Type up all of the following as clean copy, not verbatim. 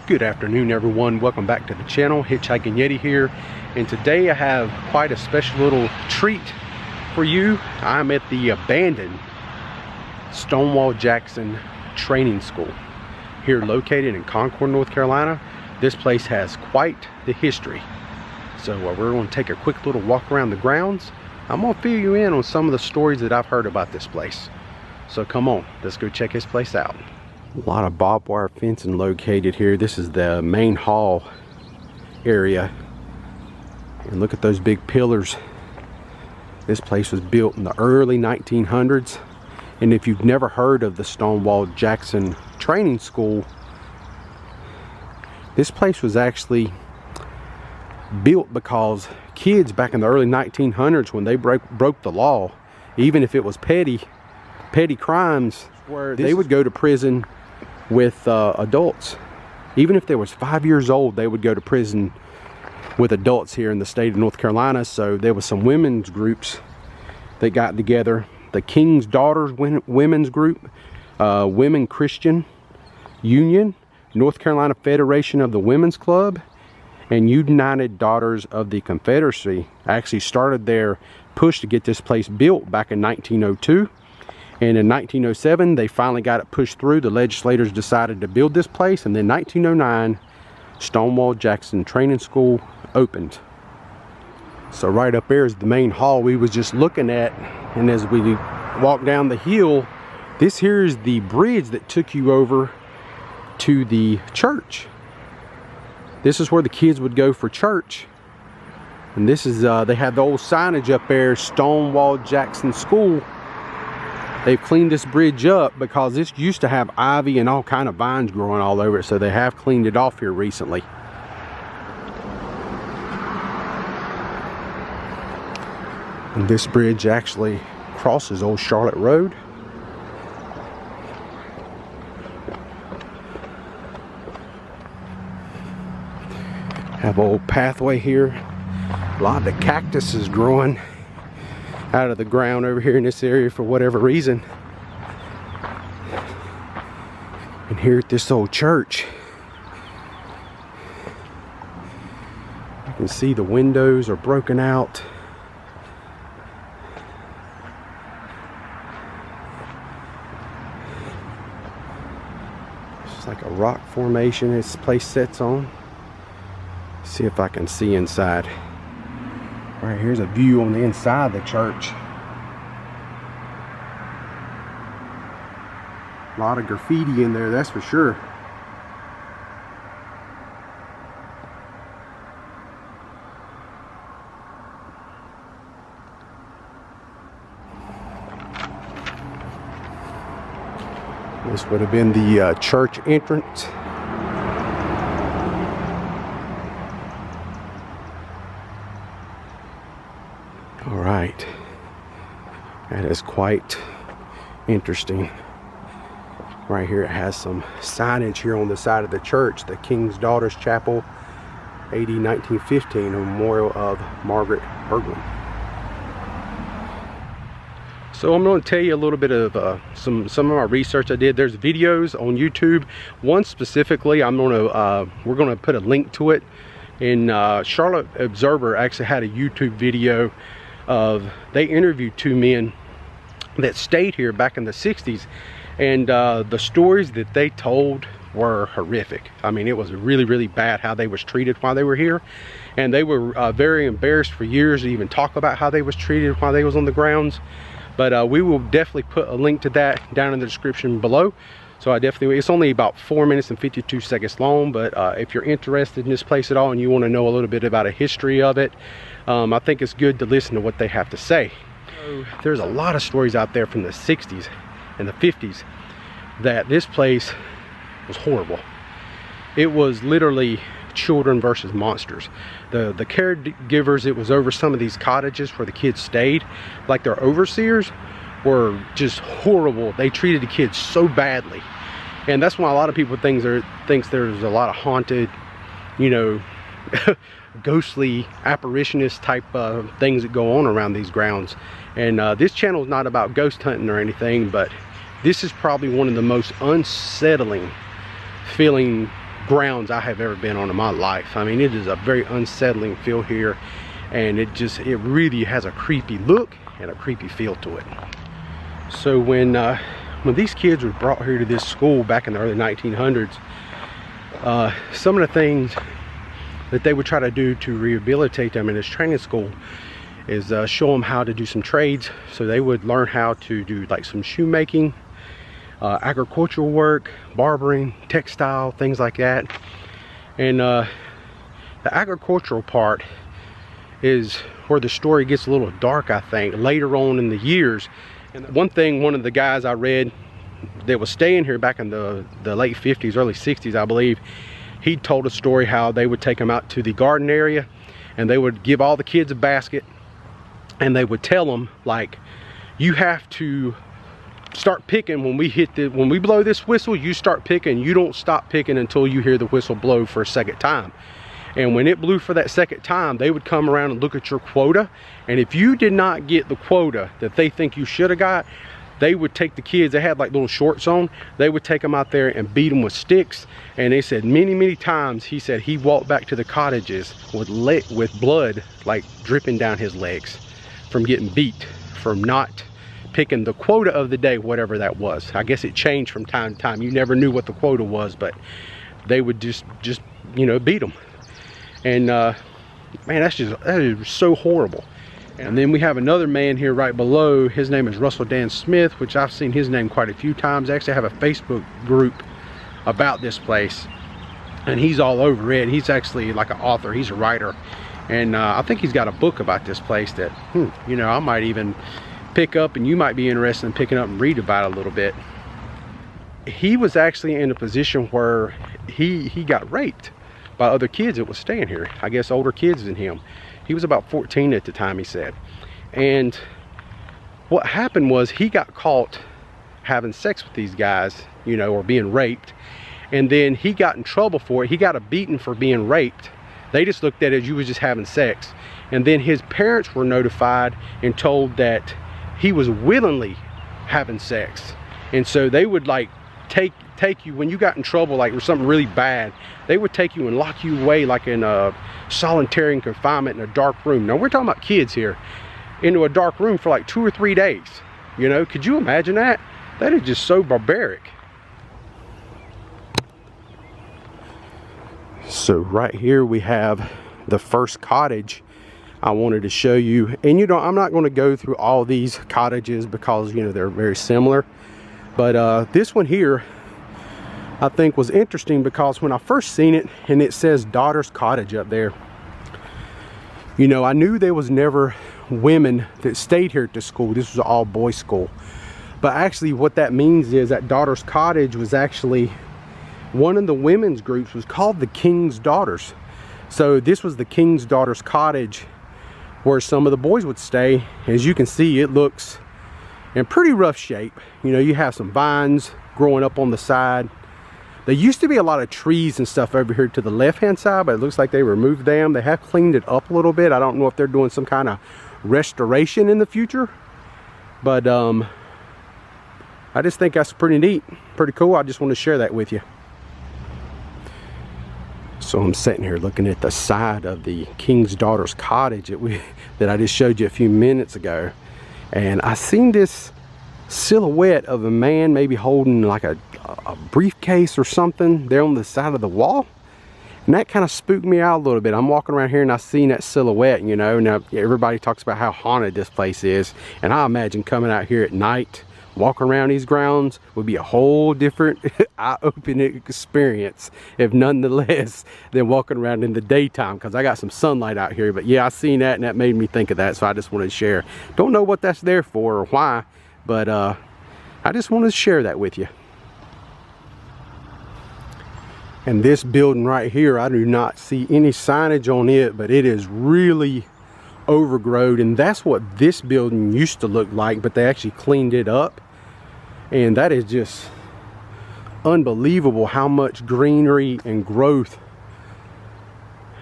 Good afternoon, everyone. Welcome back to the channel. Hitchhiking Yeti here, and today I have quite a special little treat for you. I'm at the abandoned Stonewall Jackson Training School here, located in Concord, North Carolina. This place has quite the history, so we're going to take a quick little walk around the grounds. I'm going to fill you in on some of the stories that I've heard about this place. So come on, let's go check this place out. A lot of barbed wire fencing located here. This is the main hall area, and look at those big pillars. This place was built in the early 1900s, and if you've never heard of the Stonewall Jackson Training School, this place was actually built because kids back in the early 1900s, when they broke the law, even if it was petty crimes, where they would go to prison with adults. Even if they was 5 years old, they would go to prison with adults here in the state of North Carolina. So there was some women's groups that got together. The King's Daughters Women's Group, Women Christian Union, North Carolina Federation of the Women's Club, and United Daughters of the Confederacy actually started their push to get this place built back in 1902. And in 1907, they finally got it pushed through. The legislators decided to build this place, and then 1909, Stonewall Jackson Training School opened. So right up there is the main hall we was just looking at, and as we walk down the hill, this here is the bridge that took you over to the church. This is where the kids would go for church. And this is, they had the old signage up there, Stonewall Jackson School. They've cleaned this bridge up because this used to have ivy and all kind of vines growing all over it, so they have cleaned it off here recently. And this bridge actually crosses Old Charlotte Road. Have an old pathway here. A lot of the cactuses growing out of the ground over here in this area for whatever reason. And here at this old church, you can see the windows are broken out. It's like a rock formation this place sits on. See if I can see inside. Right, here's a view on the inside of the church. A lot of graffiti in there, that's for sure. This would have been the church entrance. Alright, that is quite interesting. Right here it has some signage here on the side of the church, the King's Daughters Chapel, AD 1915, a memorial of Margaret Berglund. So I'm going to tell you a little bit of some of my research I did. There's videos on YouTube. One specifically, we're going to put a link to it. And Charlotte Observer actually had a YouTube video of, they interviewed two men that stayed here back in the 60s, and the stories that they told were horrific. I mean, it was really bad how they was treated while they were here, and they were very embarrassed for years to even talk about how they was treated while they was on the grounds. But we will definitely put a link to that down in the description below. So it's only about 4 minutes and 52 seconds long, but if you're interested in this place at all and you want to know a little bit about a history of it, I think it's good to listen to what they have to say. So there's a lot of stories out there from the 60s and the 50s that this place was horrible. It was literally children versus monsters. The caregivers, it was over some of these cottages where the kids stayed, like their overseers, were just horrible. They treated the kids so badly, and that's why a lot of people thinks there's a lot of haunted, you know, ghostly apparitionist type things that go on around these grounds. And this channel is not about ghost hunting or anything, but this is probably one of the most unsettling feeling grounds I have ever been on in my life. I mean, it is a very unsettling feel here, and it really has a creepy look and a creepy feel to it. So when these kids were brought here to this school back in the early 1900s, some of the things that they would try to do to rehabilitate them in this training school is show them how to do some trades. So they would learn how to do like some shoemaking, agricultural work, barbering, textile, things like that. And the agricultural part is where the story gets a little dark, I think, later on in the years. And one of the guys I read that was staying here back in the late 50s, early 60s, I believe, he told a story how they would take them out to the garden area and they would give all the kids a basket, and they would tell them, like, you have to start picking when we blow this whistle. You start picking. You don't stop picking until you hear the whistle blow for a second time. And when it blew for that second time, they would come around and look at your quota, and if you did not get the quota that they think you should have got, they would take the kids, they had like little shorts on, they would take them out there and beat them with sticks. And they said many times, he said he walked back to the cottages with blood like dripping down his legs from getting beat, from not picking the quota of the day, whatever that was. I guess it changed from time to time. You never knew what the quota was, but they would just you know, beat them. And man, that is so horrible. And then we have another man here right below. His name is Russell Dan Smith, which I've seen his name quite a few times. I actually have a Facebook group about this place, and he's all over it. He's actually like an author, he's a writer, and I think he's got a book about this place that you know, I might even pick up, and you might be interested in picking up and read about it a little bit. He was actually in a position where he got raped by other kids that was staying here. I guess older kids than him. He was about 14 at the time, he said. And what happened was he got caught having sex with these guys, you know, or being raped. And then he got in trouble for it. He got a beating for being raped. They just looked at it as you was just having sex. And then his parents were notified and told that he was willingly having sex. And so they would like take you when you got in trouble, like with something really bad, they would take you and lock you away like in a solitary confinement in a dark room. Now we're talking about kids here, into a dark room for like 2 or 3 days. You know, could you imagine that? That is just so barbaric. So right here we have the first cottage I wanted to show you. And you know, I'm not going to go through all these cottages because, you know, they're very similar. But this one here, I think was interesting because when I first seen it, and it says Daughter's Cottage up there, you know, I knew there was never women that stayed here at the school. This was an all boys school. But actually what that means is that Daughter's Cottage was actually, one of the women's groups was called the King's Daughters. So this was the King's Daughters Cottage where some of the boys would stay. As you can see, it looks in pretty rough shape. You know, you have some vines growing up on the side. There used to be a lot of trees and stuff over here to the left hand side, but it looks like they removed them. They have cleaned it up a little bit. I don't know if they're doing some kind of restoration in the future, but I just think that's pretty neat, pretty cool. I just want to share that with you. So I'm sitting here looking at the side of the King's Daughters Cottage that I just showed you a few minutes ago, and I seen this silhouette of a man maybe holding like a briefcase or something there on the side of the wall, and that kind of spooked me out a little bit. I'm walking around here and I seen that silhouette. You know, now everybody talks about how haunted this place is, and I imagine coming out here at night, walking around these grounds would be a whole different eye-opening experience, if nonetheless, than walking around in the daytime, because I got some sunlight out here. But yeah, I seen that and that made me think of that, so I just wanted to share. Don't know what that's there for or why, but I just wanted to share that with you. And this building right here, I do not see any signage on it, but it is really overgrown, and that's what this building used to look like, but they actually cleaned it up. And that is just unbelievable how much greenery and growth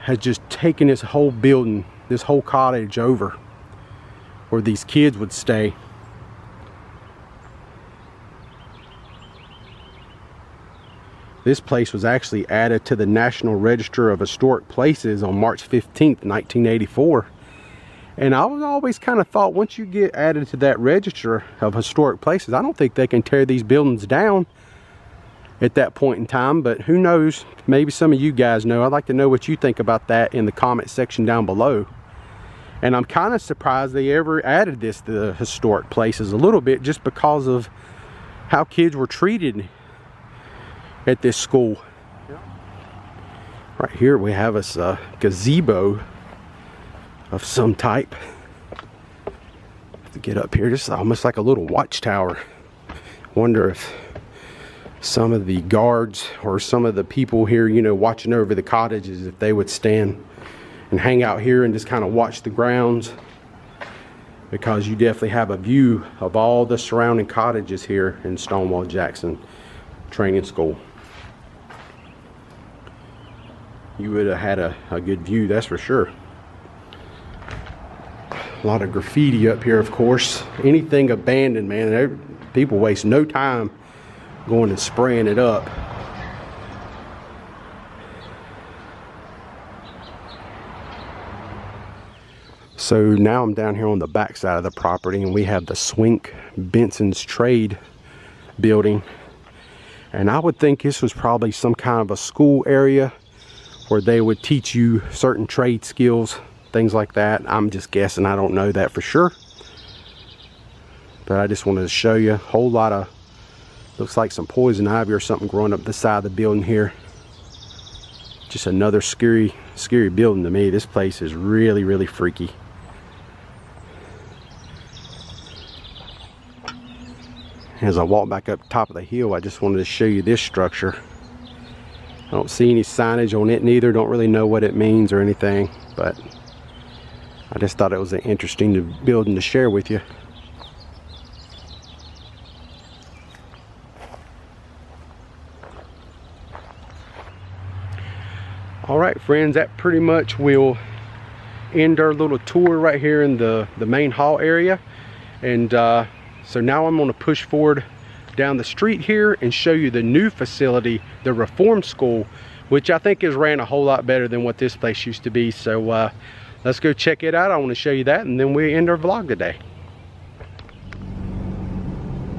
has just taken this whole building, this whole cottage over where these kids would stay. This place was actually added to the National Register of Historic Places on March 15th, 1984. And I was always kind of thought, once you get added to that register of historic places, I don't think they can tear these buildings down at that point in time. But who knows? Maybe some of you guys know. I'd like to know what you think about that in the comment section down below. And I'm kind of surprised they ever added this to the historic places a little bit, just because of how kids were treated at this school. Right here we have us a gazebo of some type. Have to get up here. This is almost like a little watchtower. Wonder if some of the guards or some of the people here, you know, watching over the cottages, if they would stand and hang out here and just kind of watch the grounds, because you definitely have a view of all the surrounding cottages here in Stonewall Jackson Training School. You would have had a good view, that's for sure. A lot of graffiti up here, of course. Anything abandoned, man, people waste no time going and spraying it up. So now I'm down here on the back side of the property, and we have the Swink Benson's Trade building. And I would think this was probably some kind of a school area where they would teach you certain trade skills, things like that. I'm just guessing, I don't know that for sure. But I just wanted to show you a whole lot of, looks like some poison ivy or something growing up the side of the building here. Just another scary building to me. This place is really, really freaky. As I walk back up top of the hill, I just wanted to show you this structure. I don't see any signage on it neither. Don't really know what it means or anything, but I just thought it was an interesting building to share with you. All right, friends, that pretty much will end our little tour right here in the main hall area. And so now I'm going to push forward down the street here and show you the new facility, the Reform School, which I think is ran a whole lot better than what this place used to be. So let's go check it out. I want to show you that, and then we end our vlog today.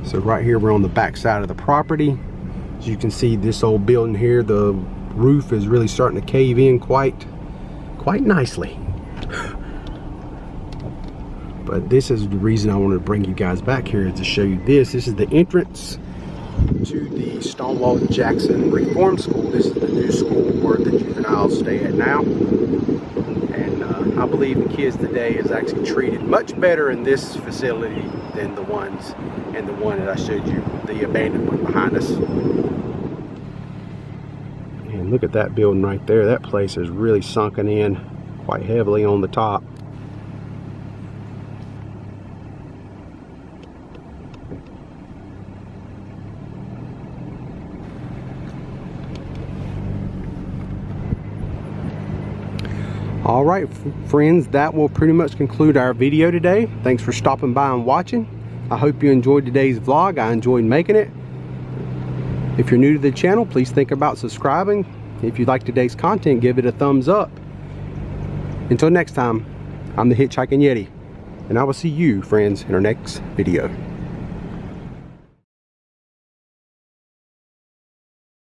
So right here we're on the back side of the property. As you can see, this old building here, the roof is really starting to cave in quite nicely. But this is the reason I wanted to bring you guys back here, is to show you this. This is the entrance to the Stonewall Jackson Reform School. This is the new school where the juveniles stay at now. And I believe the kids today is actually treated much better in this facility than the ones in the one that I showed you, the abandoned one behind us. And look at that building right there. That place is really sunken in quite heavily on the top. All right, friends, that will pretty much conclude our video today. Thanks for stopping by and watching. I hope you enjoyed today's vlog. I enjoyed making it. If you're new to the channel, please think about subscribing. If you like today's content, give it a thumbs up. Until next time, I'm the Hitchhiking Yeti, and I will see you, friends, in our next video.